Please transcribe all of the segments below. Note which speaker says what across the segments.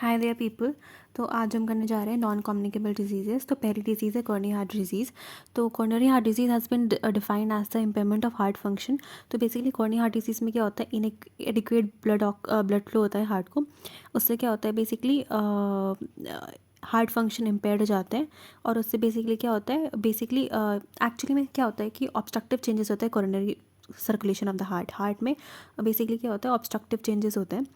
Speaker 1: Hi there people. तो आज हम करने जा रहे हैं नॉन कम्युनिकेबल डिजीजेस। तो पहली डिजीज़ है कॉर्निया हार्ट डिजीज़। तो coronary heart disease has been defined as the impairment of heart function. तो बेसिकली कॉर्निया हार्ट डिजीज़ में क्या होता है, इनएडिक्वेट ब्लड फ्लो होता है हार्ट को। उससे क्या होता है बेसिकली हार्ट फंक्शन इम्पेयर्ड हो जाते हैं। और उससे बेसिकली क्या होता है, बेसिकली एक्चुअली में क्या होता है कि ऑब्स्ट्रक्टिव चेंजेस होते हैं coronary circulation of the heart में। बेसिकली क्या होता है, ऑब्स्ट्रक्टिव चेंजेस होते हैं।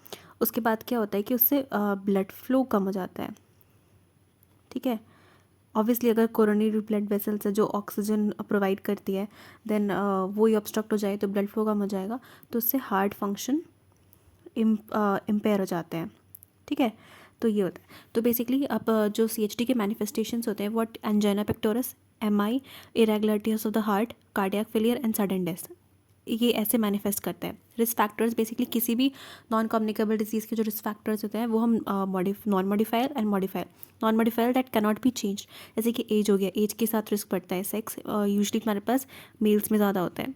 Speaker 1: उसके बाद क्या होता है कि उससे ब्लड फ्लो कम हो जाता है। ठीक है, ऑब्वियसली अगर कोरोनरी ब्लड वेसल्स है जो ऑक्सीजन प्रोवाइड करती है, देन वो ही ऑब्स्ट्रक्ट हो जाए तो ब्लड फ्लो कम हो जाएगा, तो उससे हार्ट फंक्शन इम्पेयर हो जाते हैं। ठीक है, तो ये होता है। तो बेसिकली अब जो CHD के मैनिफेस्टेशंस होते हैं, what angina pectoralis, MI, irregularities of the heart, cardiac failure and sudden death, ये ऐसे मैनिफेस्ट करते हैं। रिस्क फैक्टर्स बेसिकली किसी भी नॉन कम्युनिकेबल डिजीज़ के जो रिस्क फैक्टर्स होते हैं वो हम non modifier and modifier. Non modifier that can not be change, जैसे कि एज हो गया, एज के साथ रिस्क बढ़ता है। सेक्स यूजली हमारे पास मेल्स में ज़्यादा होता है।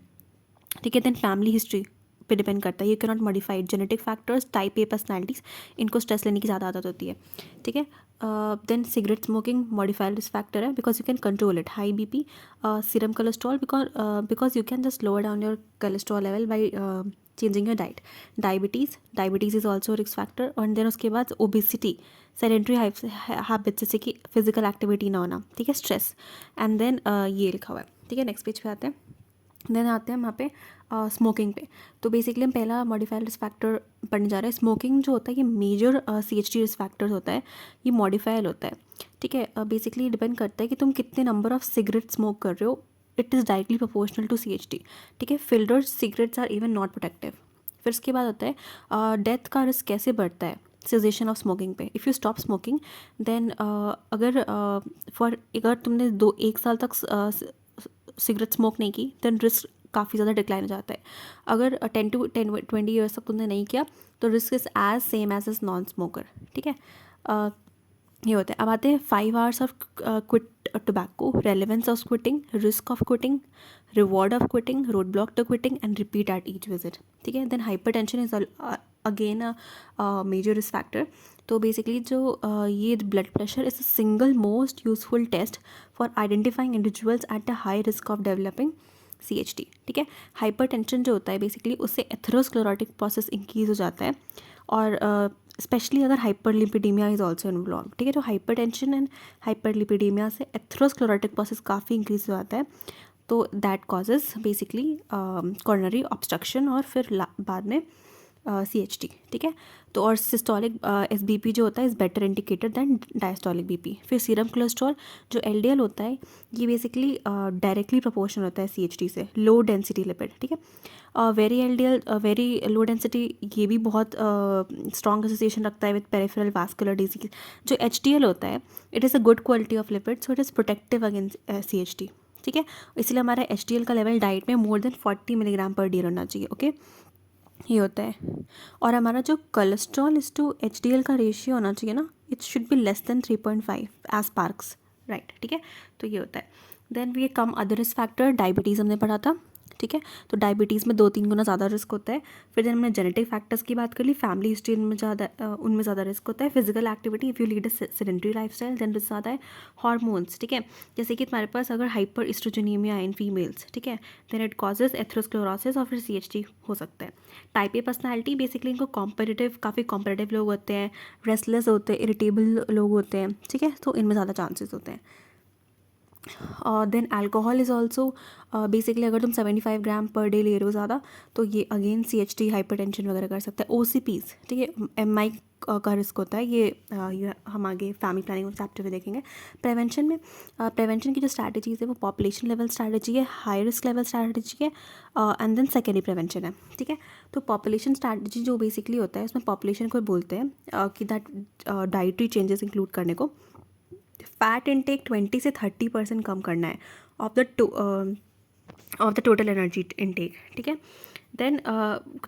Speaker 1: ठीक है, देन फैमिली हिस्ट्री पे डिपेंड करता है, you can not modified. Genetic factors, type A personalities, इनको स्ट्रेस लेने की ज़्यादा आदत होती है। ठीक है, then cigarette smoking modified risk factor है because you can control it. High BP, serum cholesterol, because you can just lower down your cholesterol level by changing your diet. Diabetes is also risk factor. और then उसके बाद obesity, sedentary habits जैसे कि physical activity ना होना। ठीक है, stress, and then ये लिखा हुआ है। ठीक है, नेक्स्ट पेज पे आते हैं। देन आते हैं वहाँ पे स्मोकिंग पे। तो बेसिकली हम पहला मॉडिफाइड रिस्क फैक्टर पढ़ने जा रहे हैं। स्मोकिंग जो होता है ये मेजर CHD रिस्क फैक्टर होता है, ये मॉडिफाइल होता है। ठीक है, बेसिकली डिपेंड करता है कि तुम कितने नंबर ऑफ सिगरेट स्मोक कर रहे हो। It is directly proportional to CHD। ठीक है, filtered cigarettes are even not protective. फिर उसके बाद होता है डेथ का रिस्क कैसे बढ़ता है सेजेशन ऑफ स्मोकिंग पे। If you stop smoking then अगर तुमने 1 साल तक सिगरेट स्मोक नहीं की, देन रिस्क काफ़ी ज़्यादा डिक्लाइन हो जाता है। अगर 10 to 20 ईयर्स तक तुमने नहीं किया तो risk is as same as non smoker. ठीक है, ये होता है। अब आते हैं 5 hours of quit tobacco, relevance of quitting, risk of quitting, reward of quitting, road block to quitting and repeat at each visit. ठीक है, then hypertension is again a major risk factor. तो बेसिकली जो ये blood pressure is a single most useful test for identifying individuals at a high risk of developing CHD। ठीक है, hypertension जो होता है बेसिकली उससे एथेरोस्क्लेरोटिक प्रोसेस इंक्रीज हो जाता है। और स्पेशली अगर हाइपरलिपिडीमिया इज ऑल्सो इन्वॉल्व। ठीक है, तो हाइपरटेंशन एंड हाइपरलिपिडीमिया से एथेरोस्क्लेरोटिक प्रोसेस काफ़ी इंक्रीज हो जाता है। तो that causes basically coronary obstruction और फिर बाद में CHD। ठीक है, तो और सिस्टोलिक SBP जो होता है is better indicator than diastolic BP। फिर सीरम कोलेस्ट्रॉल जो LDL होता है ये बेसिकली डायरेक्टली प्रोपोर्शनल होता है CHD से, लो डेंसिटी लिपिड। ठीक है, very LDL very low density, ये भी बहुत स्ट्रॉन्ग एसोसिएशन रखता है विद पेरिफेरल वास्कुलर डिजीज। जो HDL होता है it is a good quality of lipid, so it is protective against CHD। ठीक है, इसलिए हमारा HDL का लेवल डाइट में more than 40 milligram per day होना चाहिए। ओके, ये होता है। और हमारा जो कोलेस्ट्रॉल इज टू HDL का रेशियो होना चाहिए ना, it should be less than 3.5 as parks, right. ठीक है, तो ये होता है। Then we come other risk factor, diabetes हमने पढ़ा था। ठीक है, तो डायबिटीज़ में 2-3 गुना ज़्यादा रिस्क होता है। फिर जब हमने जेनेटिक फैक्टर्स की बात कर ली, फैमिली हिस्ट्री उनमें ज़्यादा रिस्क होता है। Physical activity, if you lead a sedentary lifestyle then risk ज़्यादा है। हार्मोन्स, ठीक है, जैसे कि तुम्हारे पास अगर हाइपर एस्ट्रोजेनेमिया इन फीमेल्स, ठीक है, देन इट कॉजेज एथेरोस्क्लेरोसिस और फिर CHD हो सकता है। टाइप ए पर्सनैलिटी, बेसिकली इनको काफ़ी कॉम्पिटिटिव लोग होते हैं, रेस्टलेस होते हैं, इरिटेबल लोग होते हैं। ठीक है, तो इनमें ज़्यादा चांसेस होते हैं। और then alcohol is also basically अगर तुम 75 ग्राम पर डे ले रहे हो ज़्यादा तो ये अगेन CHD हाइपरटेंशन वगैरह कर सकता है। OCPs, ठीक है, MI का रिस्क होता है। ये हम आगे फैमिली प्लानिंग चैप्टर में देखेंगे। प्रिवेंशन में प्रिवेंशन की जो स्ट्रैटेजीज़ है वो पॉपुलेशन लेवल स्ट्रैटेजी है, हाई रिस्क लेवल स्ट्रैटेजी है, एंड देन सेकेंडरी प्रिवेंशन है। ठीक है, तो पॉपुलेशन स्ट्रैटेजी जो बेसिकली होता है उसमें पॉपुलेशन को बोलते हैं कि दैट डाइटरी चेंजेस इंक्लूड करने को। फैट इनटेक 20 से 30% कम करना है of the total energy intake. ठीक है, देन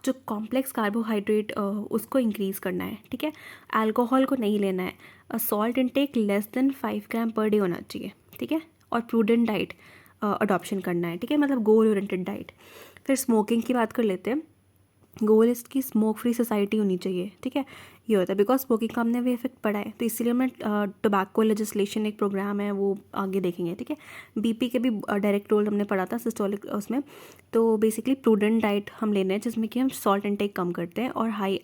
Speaker 1: जो कॉम्प्लेक्स कार्बोहाइड्रेट उसको इंक्रीज़ करना है। ठीक है, अल्कोहल को नहीं लेना है। सॉल्ट इनटेक लेस देन 5 ग्राम पर डे होना चाहिए। ठीक है, और प्रूडेंट डाइट अडॉप्शन करना है। ठीक है, मतलब गोल ओरिएंटेड डाइट। फिर स्मोकिंग की बात कर लेते हैं। गोल इसकी स्मोक फ्री सोसाइटी होनी चाहिए। ठीक है, ये होता है बिकॉज स्मोकिंग का हमने भी इफेक्ट पड़ा है, तो इसीलिए मैं टोबैको लेजिस्लेशन एक प्रोग्राम है वो आगे देखेंगे, ठीक है। बीपी के भी डायरेक्ट रोल हमने पढ़ा था सिस्टोलिक उसमें। तो बेसिकली प्रूडेंट डाइट हम लेने हैं जिसमें कि हम सॉल्ट इनटेक कम करते हैं और हाई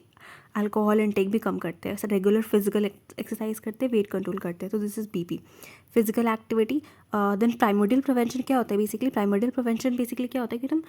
Speaker 1: अल्कोहल इनटेक भी कम करते हैं, रेगुलर फिजिकल एक्सरसाइज करते हैं, वेट कंट्रोल करते हैं, तो this is BP. Physical activity. Then primordial prevention क्या होता है बेसिकली? प्राइमोडियल प्रिवेंशन बेसिकली क्या होता है कि हम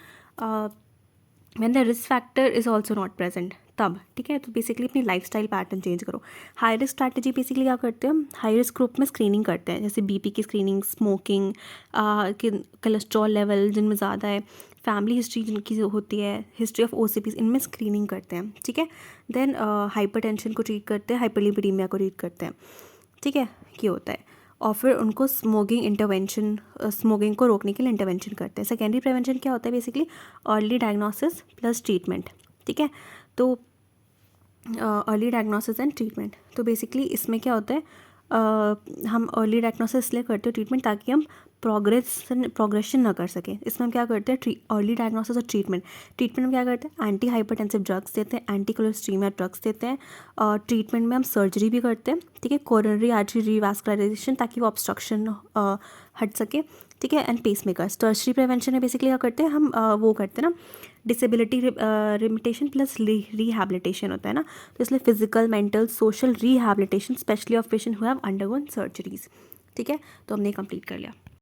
Speaker 1: when the risk factor is also not present, तब, ठीक है। तो बेसिकली अपनी लाइफस्टाइल पैटर्न चेंज करो। हाई रिस्क स्ट्रैटेजी बेसिकली क्या करते हैं हम? हाई रिस्क ग्रुप में स्क्रीनिंग करते हैं, जैसे बीपी की स्क्रीनिंग, स्मोकिंग, कोलेस्ट्रॉल लेवल जिनमें ज़्यादा है, फैमिली हिस्ट्री जिनकी होती है, हिस्ट्री ऑफ ओसीपीज, इनमें स्क्रीनिंग करते हैं, ठीक है। देन हाइपरटेंशन को ट्रीट करते हैं, हाइपरलिपिडीमिया को ट्रीट करते हैं, ठीक है। ये होता है। और फिर उनको स्मोकिंग इंटरवेंशन, स्मोकिंग को रोकने के लिए इंटरवेंशन करते हैं। सेकेंडरी प्रिवेंशन क्या होता है basically? Early diagnosis plus treatment, ठीक है। तो अर्ली डायग्नोसिस एंड ट्रीटमेंट, तो बेसिकली इसमें क्या होता है, हम अर्ली डायग्नोसिस इसलिए करते हैं ट्रीटमेंट ताकि हम प्रोग्रेशन ना कर सकें। इसमें हम क्या करते हैं? अर्ली डायग्नोसिस और ट्रीटमेंट में क्या करते हैं? एंटी हाइपरटेंसिव ड्रग्स देते हैं, एंटी कोलेस्ट्रीमिया ड्रग्स देते हैं, और ट्रीटमेंट में हम सर्जरी भी करते हैं, ठीक है। कोरोनरी आर्टरी रिवास्कुलराइजेशन, ताकि वो ऑब्स्ट्रक्शन हट सके, ठीक है। And pacemakers. Tertiary prevention में बेसिकली क्या करते हैं हम? वो करते हैं ना, डिसेबिलिटी रिमिटेशन प्लस रिहैबिलिटेशन होता है ना, तो इसलिए physical, mental, social rehabilitation, specially of patient who have undergone surgeries, ठीक है। तो हमने कंप्लीट कर लिया।